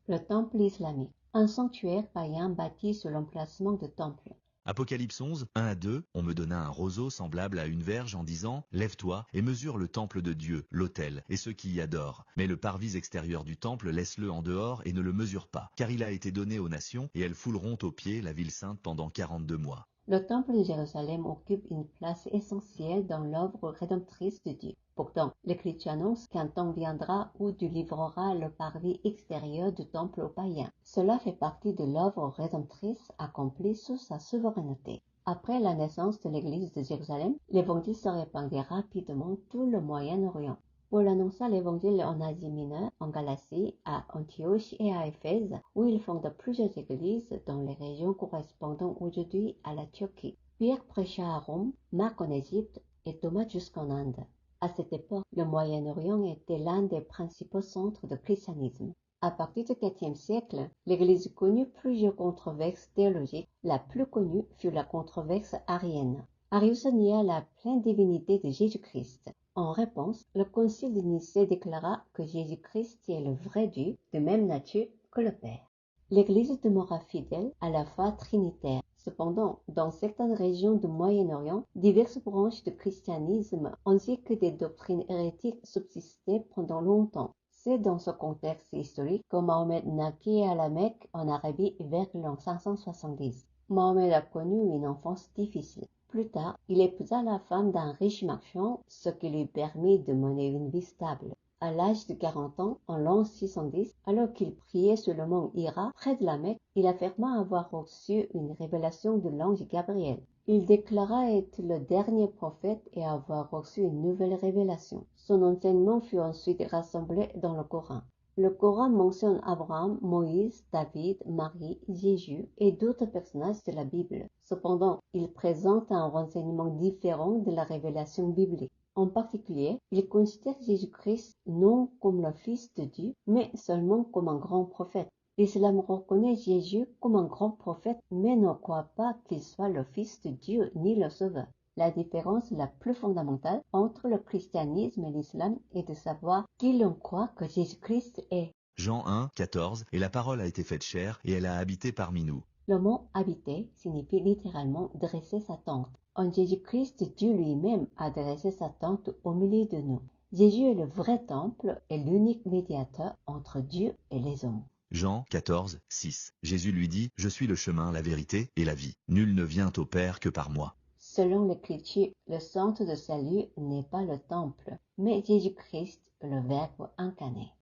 Le temple islamique, un sanctuaire païen bâti sur l'emplacement de temple. Apocalypse 11, 1 à 2, on me donna un roseau semblable à une verge en disant « Lève-toi et mesure le temple de Dieu, l'autel, et ceux qui y adorent. Mais le parvis extérieur du temple, laisse-le en dehors et ne le mesure pas, car il a été donné aux nations, et elles fouleront aux pieds la ville sainte pendant 42 mois. » Le temple de Jérusalem occupe une place essentielle dans l'œuvre rédemptrice de Dieu. Pourtant, l'Écriture annonce qu'un temps viendra où Dieu livrera le parvis extérieur du temple aux païens. Cela fait partie de l'œuvre rédemptrice accomplie sous sa souveraineté. Après la naissance de l'Église de Jérusalem, l'Évangile se répandit rapidement tout le Moyen-Orient. Paul annonça l'Évangile en Asie mineure, en Galatie, à Antioche et à Éphèse, où il fonda plusieurs églises dans les régions correspondant aujourd'hui à la Turquie. Pierre prêcha à Rome, Marc en Égypte et Thomas jusqu'en Inde. À cette époque, le Moyen-Orient était l'un des principaux centres de christianisme. À partir du IVe siècle, l'Église connut plusieurs controverses théologiques. La plus connue fut la controverse arienne. Arius nia la pleine divinité de Jésus-Christ. En réponse, le Concile de Nicée déclara que Jésus-Christ est le vrai Dieu, de même nature que le Père. L'Église demeura fidèle à la foi trinitaire. Cependant, dans certaines régions du Moyen-Orient, diverses branches du christianisme ainsi que des doctrines hérétiques subsistaient pendant longtemps. C'est dans ce contexte historique que Mahomet naquit à la Mecque en Arabie vers l'an 570. Mahomet a connu une enfance difficile. Plus tard, il épousa la femme d'un riche marchand, ce qui lui permit de mener une vie stable. À l'âge de 40 ans, en l'an 610, alors qu'il priait sur le mont Hira, près de la Mecque, il affirma avoir reçu une révélation de l'ange Gabriel. Il déclara être le dernier prophète et avoir reçu une nouvelle révélation. Son enseignement fut ensuite rassemblé dans le Coran. Le Coran mentionne Abraham, Moïse, David, Marie, Jésus et d'autres personnages de la Bible. Cependant, il présente un renseignement différent de la révélation biblique. En particulier, il considère Jésus-Christ non comme le Fils de Dieu, mais seulement comme un grand prophète. L'islam reconnaît Jésus comme un grand prophète, mais ne croit pas qu'il soit le Fils de Dieu ni le Sauveur. La différence la plus fondamentale entre le christianisme et l'islam est de savoir qui l'on croit que Jésus-Christ est. Jean 1, 14, et la parole a été faite chair, et elle a habité parmi nous. Le mot habiter signifie littéralement dresser sa tente. En Jésus-Christ, Dieu lui-même a dressé sa tente au milieu de nous. Jésus est le vrai temple et l'unique médiateur entre Dieu et les hommes. Jean 14, 6. Jésus lui dit « Je suis le chemin, la vérité et la vie. Nul ne vient au Père que par moi. » Selon l'Écriture, le centre de salut n'est pas le temple, mais Jésus-Christ, le Verbe incarné.